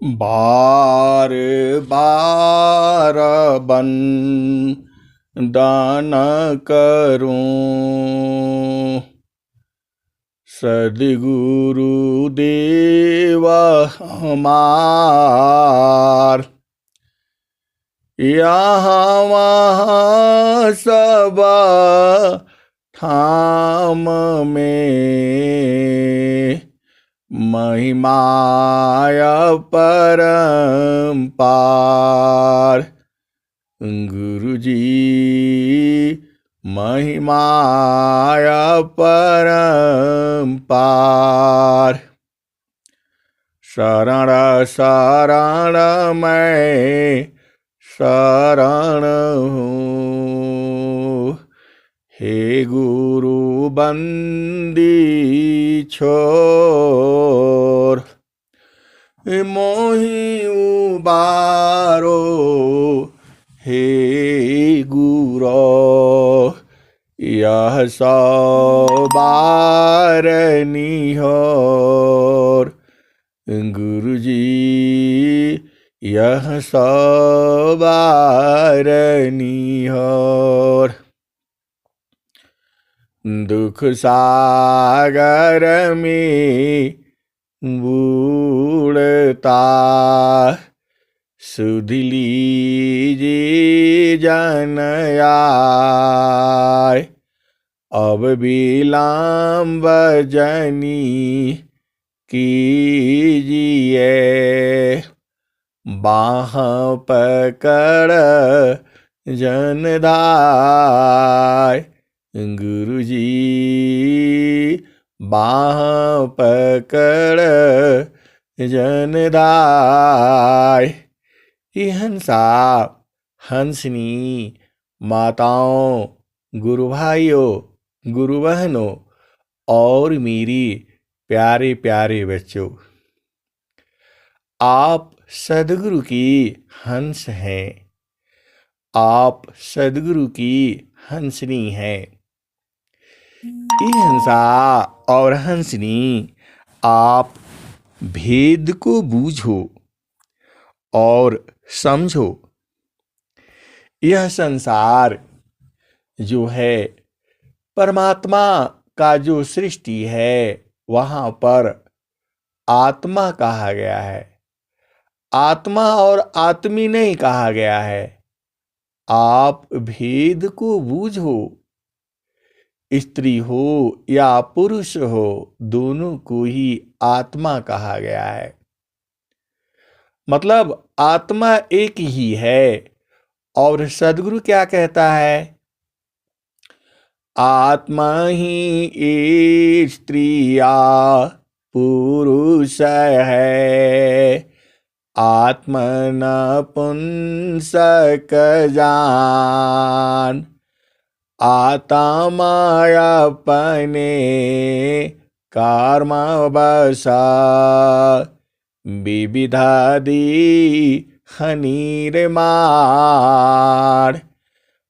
बार बार बन दान करूं, सद्गुरु देवा हमार। यहाँ वहाँ सब ठाम में महिमाया परम्पार। गुरु जी महिमाया परम्पार। शरण शरण मैं शरण हूँ, हे गुरु बंदी छोर। मोहि उबारो हे गुरो, यह सौ बार निहोर। गुरु जी यह सौ बार निहोर। दुख सागर में बूढ़ता सुध लीजिए जन आए। अब विलम्ब जनी कीजिए, बाह पकड़ जनदाय। गुरु जी बाह पकड़ जनदाय। ये हंसा हंसनी माताओं, गुरु भाइयों, गुरु बहनों और मेरी प्यारे प्यारे बच्चों, आप सद्गुरु की हंस हैं, आप सद्गुरु की हंसनी हैं। ये हंसा और हंसनी, आप भेद को बूझो और समझो। यह संसार जो है परमात्मा का जो सृष्टि है, वहां पर आत्मा कहा गया है। आत्मा और आत्मी नहीं कहा गया है। आप भेद को बूझो। स्त्री हो या पुरुष हो, दोनों को ही आत्मा कहा गया है। मतलब आत्मा एक ही है। और सद्गुरु क्या कहता है? आत्मा ही स्त्रिया पुरुष है, आत्मन पुंसक जान। आत्माया अपने कर्म बसा, विविधादि हनीर मार।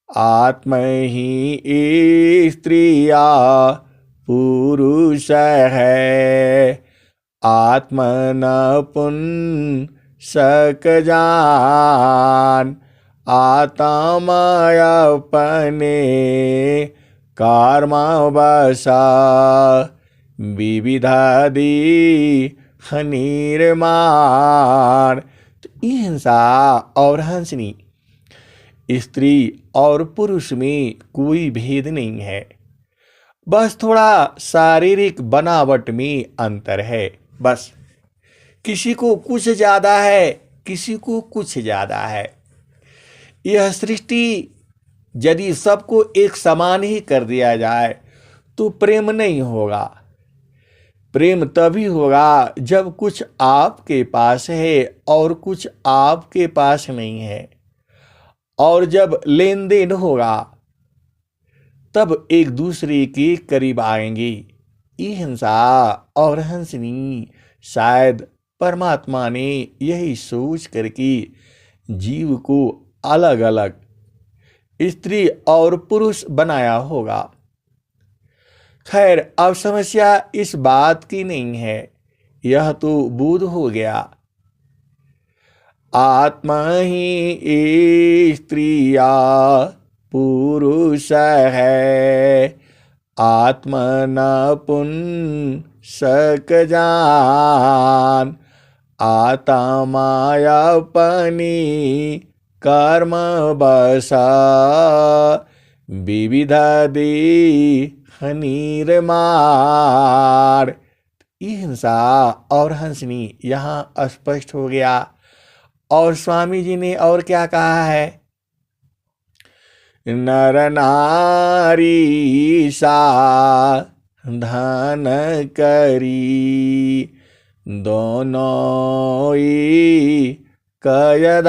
आत्म ही स्त्रिया पुरुष है, आत्मन पुंसक जान। आत्माया अपने कर्म बसा, विविधादि हनिर्माण। तो ये हिंसा और हंसनी, स्त्री और पुरुष में कोई भेद नहीं है, बस थोड़ा शारीरिक बनावट में अंतर है। बस किसी को कुछ ज्यादा है, किसी को कुछ ज्यादा है। यह सृष्टि यदि सबको एक समान ही कर दिया जाए तो प्रेम नहीं होगा। प्रेम तभी होगा जब कुछ आपके पास है और कुछ आपके पास नहीं है, और जब लेन देन होगा तब एक दूसरे के करीब आएंगे। ये हिंसा और हंसनी, शायद परमात्मा ने यही सोच करके जीव को अलग अलग स्त्री और पुरुष बनाया होगा। खैर, अब समस्या इस बात की नहीं है, यह तो बोध हो गया। आत्मा ही स्त्रिया पुरुष है, आत्मन पुन सक जान, आता मायापनी कर्म बसा, विविध देह निर्माण। हिंसा और हंसनी यहाँ स्पष्ट हो गया। और स्वामी जी ने और क्या कहा है? नर नारी साधन करी, दोनों कयदार,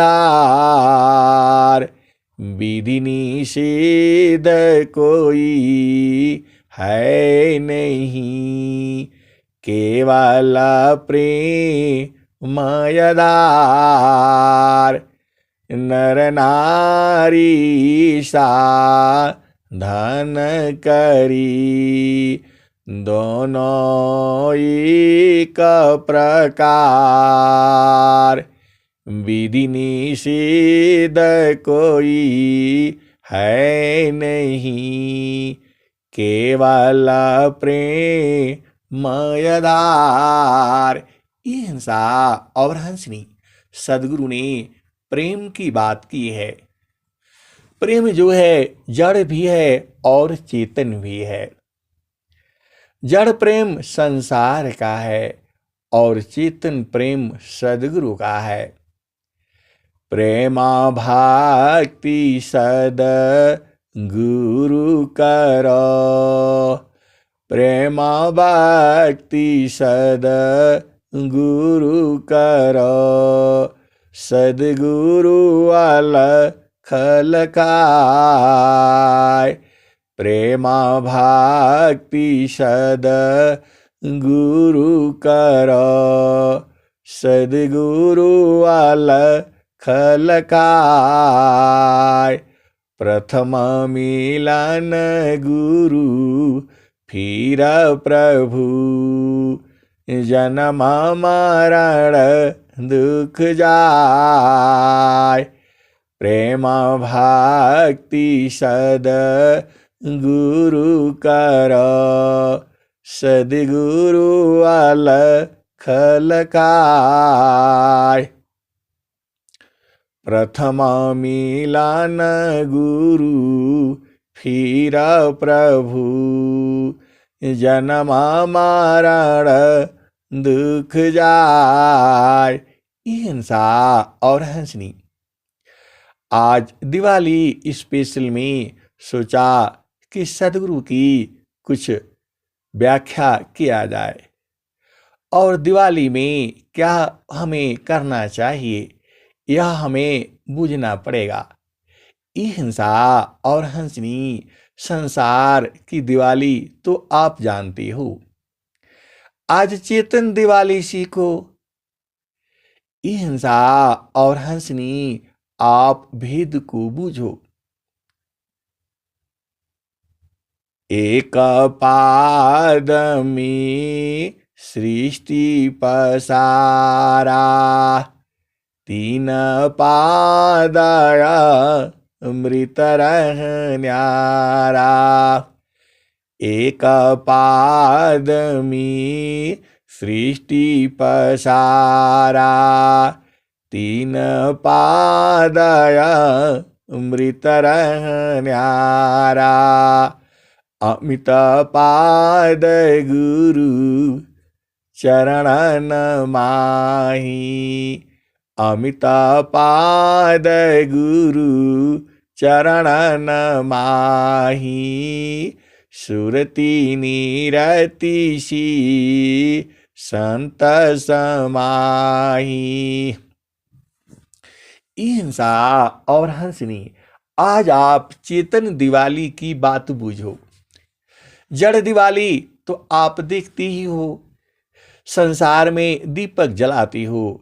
विधि निषेध कोई है नहीं, केवल प्रेमयदार। नर नारी साधन करी, दोनों एक प्रकार, विधि निषेध कोई है नहीं, केवल प्रेमयदार। हिंसा और हंसनी सदगुरु ने प्रेम की बात की है। प्रेम जो है जड़ भी है और चेतन भी है। जड़ प्रेम संसार का है और चेतन प्रेम सदगुरु का है। प्रेमा भक्ति सद गुरु करो, प्रेमा भक्ति सद गुरु करो, सदगुरु अलख लखाय। प्रेमा भक्ति सद गुरु करो, सदगुरु अलख लखाय। प्रथम मिलन गुरु फिर प्रभु, जन्म मरण दुख जाय। प्रेम भक्ति सद गुरु करो, सदगुरु अलख लखाय। प्रथम मिलन गुरु फिर प्रभु, जन्म मरण दुख जाय। हिंसा और हंसनी आज दिवाली स्पेशल में सोचा कि सदगुरु की कुछ व्याख्या किया जाए और दिवाली में क्या हमें करना चाहिए यह हमें बूझना पड़ेगा। हिंसा और हंसनी संसार की दिवाली तो आप जानते हो। आज चेतन दिवाली सीखो। हिंसा और हंसनी आप भेद को बूझो। एक पाद में सृष्टि पसारा, तीन पादया मृत रहन्यारा। एक पाद में सृष्टि पसारा, तीन पादया मृत रहन्यारा। अमित पाद गुरु चरणन माही, अमित पाद गुरु चरणन माही। सुरति निरति सी संत समाही। हिंसा और हंसनी आज आप चेतन दिवाली की बात बूझो। जड़ दिवाली तो आप देखती ही हो। संसार में दीपक जलाती हो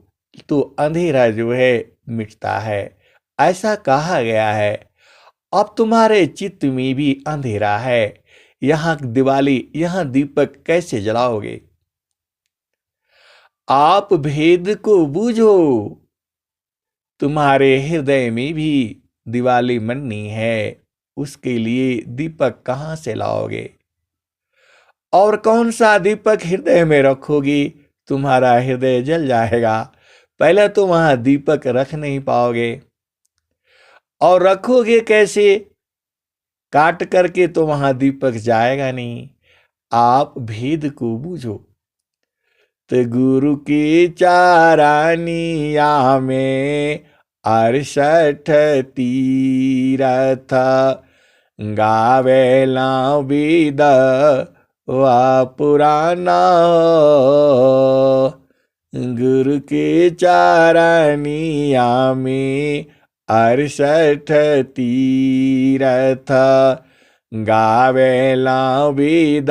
तो अंधेरा जो है मिटता है, ऐसा कहा गया है। अब तुम्हारे चित्त में भी अंधेरा है, यहाँ दिवाली यहाँ दीपक कैसे जलाओगे? आप भेद को बूझो। तुम्हारे हृदय में भी दिवाली मननी है, उसके लिए दीपक कहाँ से लाओगे? और कौन सा दीपक हृदय में रखोगी? तुम्हारा हृदय जल जाएगा, पहले तो वहां दीपक रख नहीं पाओगे। और रखोगे कैसे? काट करके तो वहां दीपक जाएगा नहीं। आप भेद को बूझो। तो गुरु की चारानिया में 68 तीरथ गावेला वेद व पुराना। गुरु के चारानिया में 68 तीरथ गावेला वेद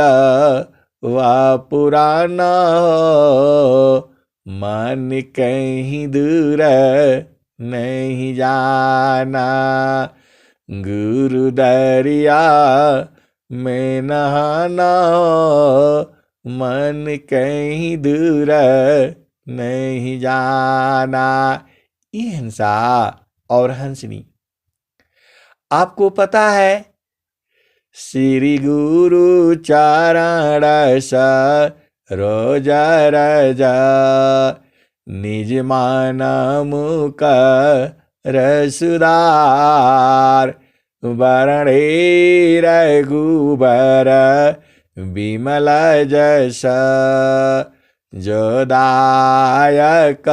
व पुराना। मन कहीं दूर नहीं जाना, गुरु दरिया में नहाना। मन कहीं दूर नहीं जाना। ये हंसा और हंसनी। आपको पता है, श्री गुरु चरण रोज रजा निज मान मुख रसुदार। वर्णे रघुबर विमल जस जोदायक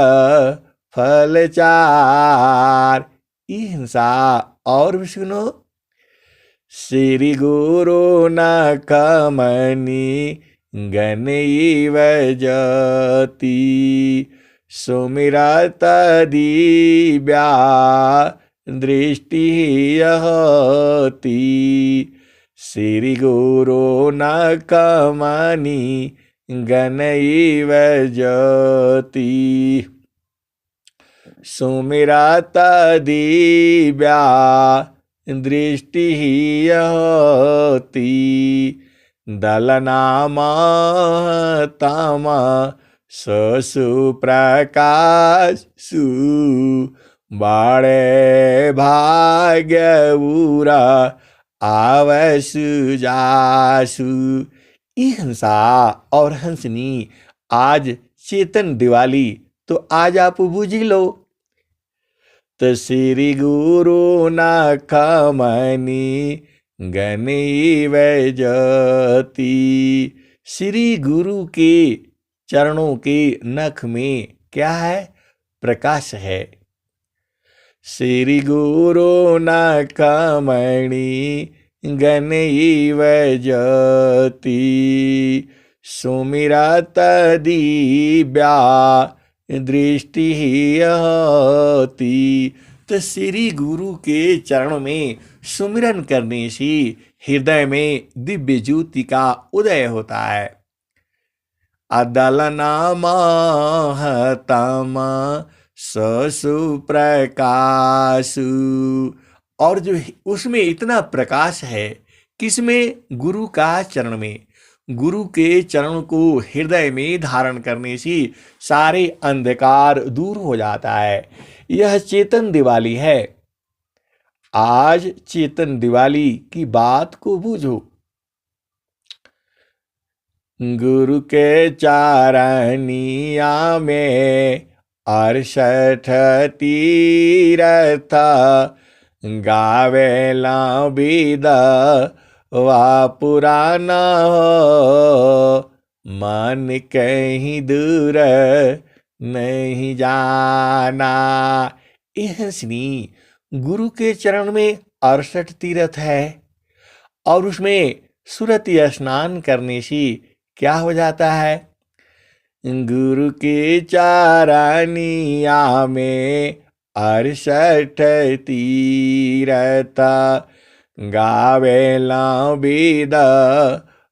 फल चार। ये हिंसा और भी सुनो। श्री गुरु न कमनी गणैव जति सुमिरत दिव्या दृष्टि यहति। श्री गुरु न कमनी गणैव जति सुमिरत दिव्या दृष्टि यहति। दलनामा तम ससु प्रकाश सु बड़े भाग्य उरा आवसु जासु। ये हंसा और हंसनी आज चेतन दिवाली, तो आज आप बूझ लो। तो श्री गुरु न कमनी गणैव जति। श्री गुरु के चरणों के नख में क्या है? प्रकाश है। श्री गुरु न कमनी गणैव जति सुमिरत दिव्या दृष्टि यहति। तो श्री गुरु के चरण में सुमिरन करने से हृदय में दिव्य ज्योति का उदय होता है। अदलनामा तम ससु प्रकाशु। और जो उसमें इतना प्रकाश है, किसमें? गुरु का चरण में। गुरु के चरण को हृदय में धारण करने से सारे अंधकार दूर हो जाता है। यह चेतन दिवाली है। आज चेतन दिवाली की बात को बूझो। गुरु के चारनिया में 68 तीरथ गावेला वेद व पुराना। मन कहीं दूर नहीं जाना। हंसनी गुरु के चरण में 68 तीर्थ है, और उसमें सुरति स्नान करने से क्या हो जाता है? गुरु के चारनिया में 68 तीर्थ गावेला वेद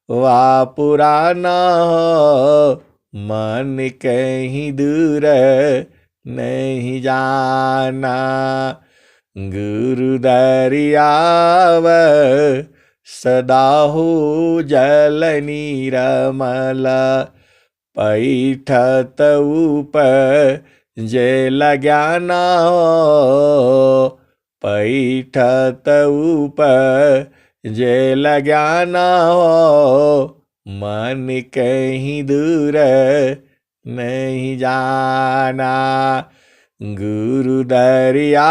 व पुराना। मन कहीं दूर नहीं जाना। गुरु दरियाव सदा हो जल नीरमल। पैठत ऊपर जे लग्याना हो, पैठत ऊपर जे लग्याना हो, मन कहीं दूर नहीं जाना। गुरु दरिया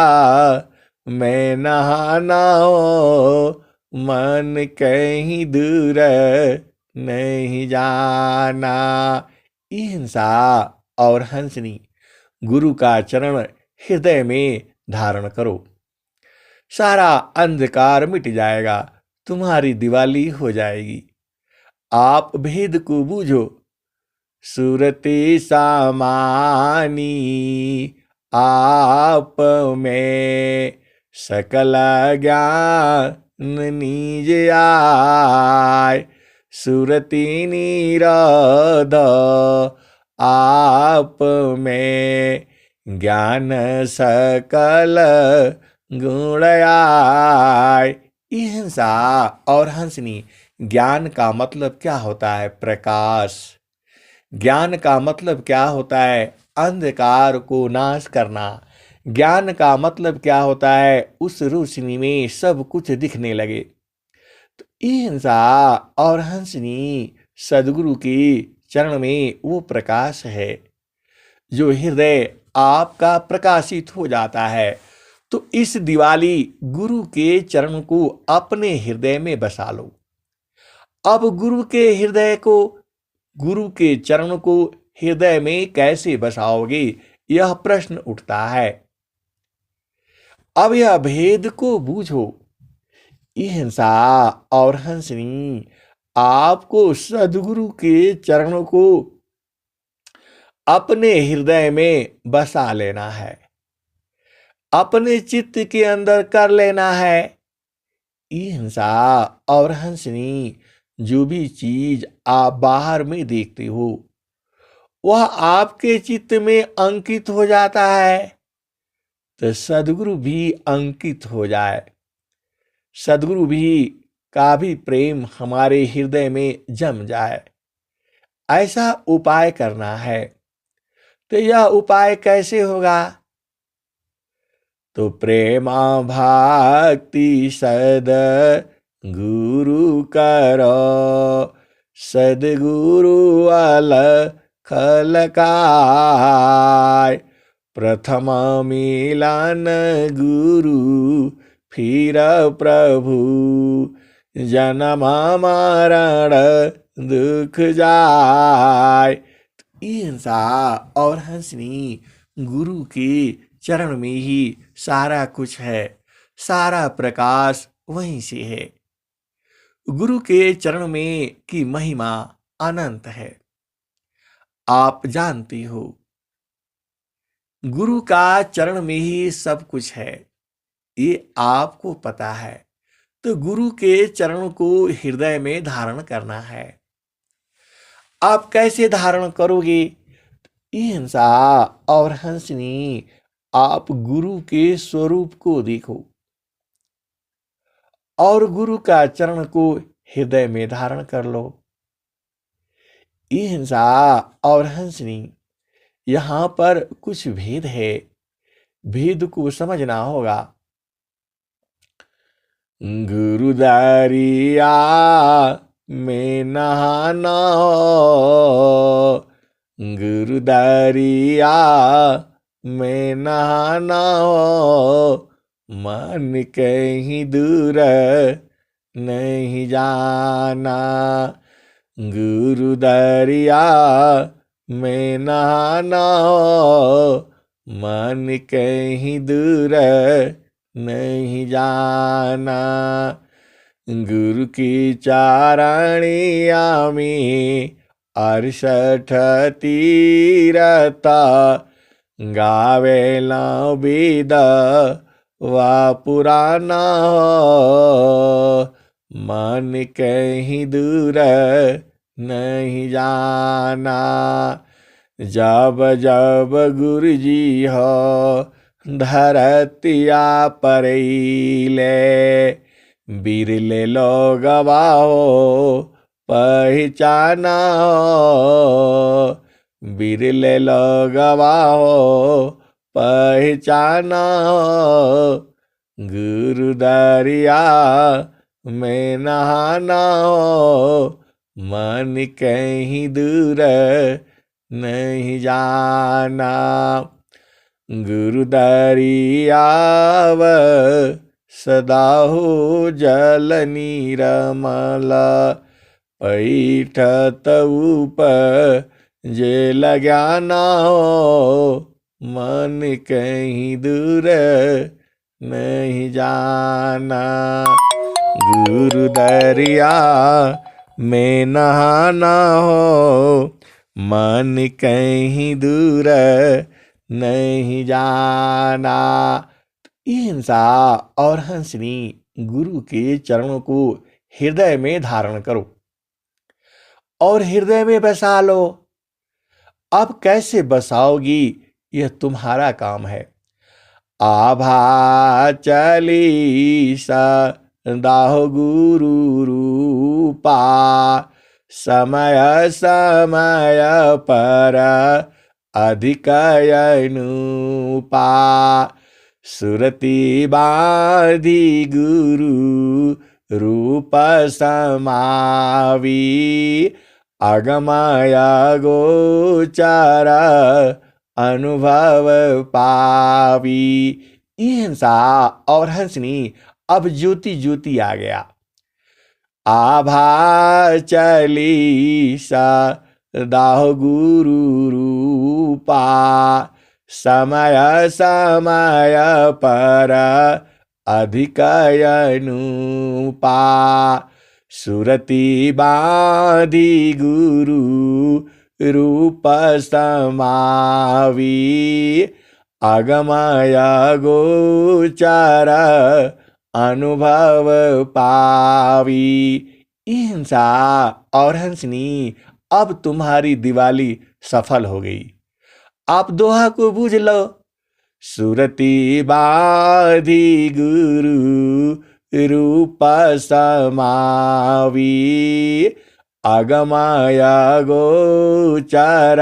में नहाना हो, मन कहीं दूर नहीं जाना। हिंसा और हंसनी गुरु का चरण हृदय में धारण करो, सारा अंधकार मिट जाएगा, तुम्हारी दिवाली हो जाएगी। आप भेद को बूझो, सूरती सामानी आप में, सकल ज्ञान निज आय। सुरति निरोध आप में, ज्ञान सकल गुण आय। हिंसा और हंसनी, ज्ञान का मतलब क्या होता है? प्रकाश। ज्ञान का मतलब क्या होता है? अंधकार को नाश करना। ज्ञान का मतलब क्या होता है? उस रोशनी में सब कुछ दिखने लगे। तो हिंसा और हंसनी सदगुरु के चरण में वो प्रकाश है जो हृदय आपका प्रकाशित हो जाता है। तो इस दिवाली गुरु के चरण को अपने हृदय में बसा लो। अब गुरु के चरण को हृदय में कैसे बसाओगे, यह प्रश्न उठता है। अब यह भेद को बूझो, हिंसा और हंसनी आपको सदगुरु के चरणों को अपने हृदय में बसा लेना है, अपने चित्त के अंदर कर लेना है। हिंसा और हंसनी जो भी चीज आप बाहर में देखते हो वह आपके चित्त में अंकित हो जाता है, तो सदगुरु भी अंकित हो जाए, सदगुरु भी का भी प्रेम हमारे हृदय में जम जाए, ऐसा उपाय करना है। तो यह उपाय कैसे होगा? तो प्रेमा भक्ति सद गुरु करो, सदगुरु अलख प्रथम मिलन गुरु फिर प्रभु, जन्म मरण दुख जाय। हिंसा और हंसनी गुरु के चरण में ही सारा कुछ है, सारा प्रकाश वहीं से है। गुरु के चरण में की महिमा अनंत है, आप जानती हो। गुरु का चरण में ही सब कुछ है, ये आपको पता है। तो गुरु के चरण को हृदय में धारण करना है। आप कैसे धारण करोगे? हिंसा और हंसनी आप गुरु के स्वरूप को देखो और गुरु का चरण को हृदय में धारण कर लो। हिंसा और हंसनी यहां पर कुछ भेद है, भेद को समझना होगा। गुरु दरिया में नहाना हो, गुरु दरिया में नहाना हो, मन कहीं दूर नहीं जाना। गुरु दरिया में नहाना हो, मन कहीं दूर नहीं जाना। गुरु की चारणिया में 68 तीरथ गावेला वेद वा पुराना हो, मन कहीं दूर नहीं जाना। जब जब गुरु जी हो धरतिया परैले, बिरले लोगवा हो पहचाना हो, बिरले लगवा हो पहचाना हो, गुरु दरिया में नहाना हो, मन कहीं दूर नहीं जाना। गुरु दरियाव सदा हो जल निरमल, पैठत ऊपर जे लगाना हो, मन कहीं दूर नहीं जाना। गुरु दरिया में नहाना हो, मन कहीं दूर नहीं जाना। हिंसा और हंसनी गुरु के चरणों को हृदय में धारण करो और हृदय में बसा लो। अब कैसे बसाओगी, यह तुम्हारा काम है। आभा चालीसा दाहो गुरु रूपा, समय समय पर अधिक अनुपा, सुरति बाधी गुरु रूप समावी, अगमय गोचर अनुभव पावी। हिंसा और हंसनी अब ज्योति ज्योति आ गया। आभा चालीसा दाहो गुरु रूपा, समय समय पर अधिक अनुपा, सुरति बाधी गुरु रूप समावी, अगमय गोचर अनुभव पावी। हिंसा और हंसनी अब तुम्हारी दिवाली सफल हो गई। आप दोहा को बूझ लो। सुरति बाधी गुरु रूप समावी, अगमय गोचर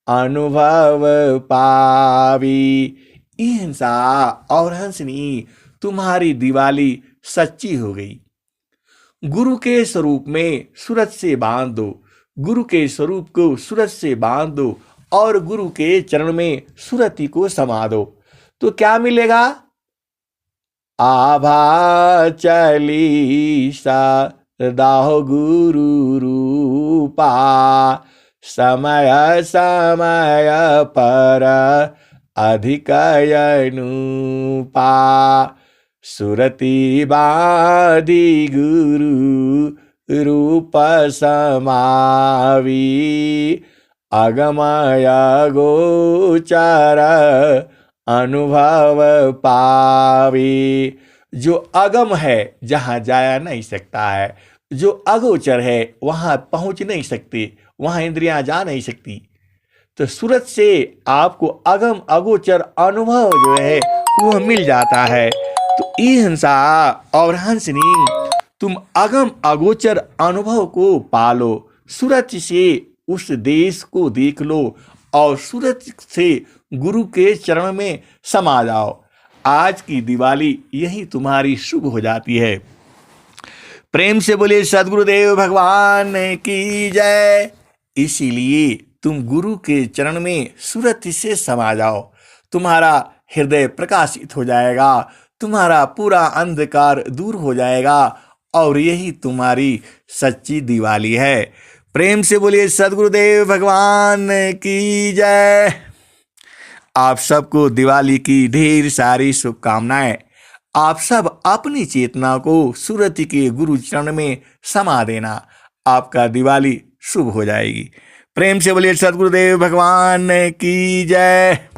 अनुभव पावी। हिंसा और हंसनी तुम्हारी दिवाली सच्ची हो गई। गुरु के स्वरूप में सूरज से बांध दो, गुरु के स्वरूप को सूरज से बांध दो और गुरु के चरण में सुरति को समा दो, तो क्या मिलेगा? आभा चालीसा दाहो गुरु रूपा, समय समय पर अधिक अनुपा, सुरति बाधी गुरु रूप समावी, अगमय गोचर अनुभव पावी। जो अगम है जहाँ जाया नहीं सकता है, जो अगोचर है वहाँ पहुँच नहीं सकते, वहाँ इंद्रियां जा नहीं सकती, तो सूरज से आपको अगम अगोचर अनुभव जो है वह मिल जाता है। तो ये हिंसा और हंसनी तुम अगम अगोचर अनुभव को पालो, सूरज से उस देश को देख लो और सूरज से गुरु के चरण में समा जाओ। आज की दिवाली यही तुम्हारी शुभ हो जाती है। प्रेम से बोलिए सद्गुरुदेव भगवान की जय। इसीलिए तुम गुरु के चरण में सूरज से समा जाओ, तुम्हारा हृदय प्रकाशित हो जाएगा, तुम्हारा पूरा अंधकार दूर हो जाएगा और यही तुम्हारी सच्ची दिवाली है। प्रेम से बोलिए सद्गुरुदेव भगवान की जय। आप सबको दिवाली की ढेर सारी शुभकामनाएं। आप सब अपनी चेतना को सूरज के गुरु चरण में समा देना, आपका दिवाली शुभ हो जाएगी। प्रेम से बोलिए सद्गुरुदेव भगवान की जय।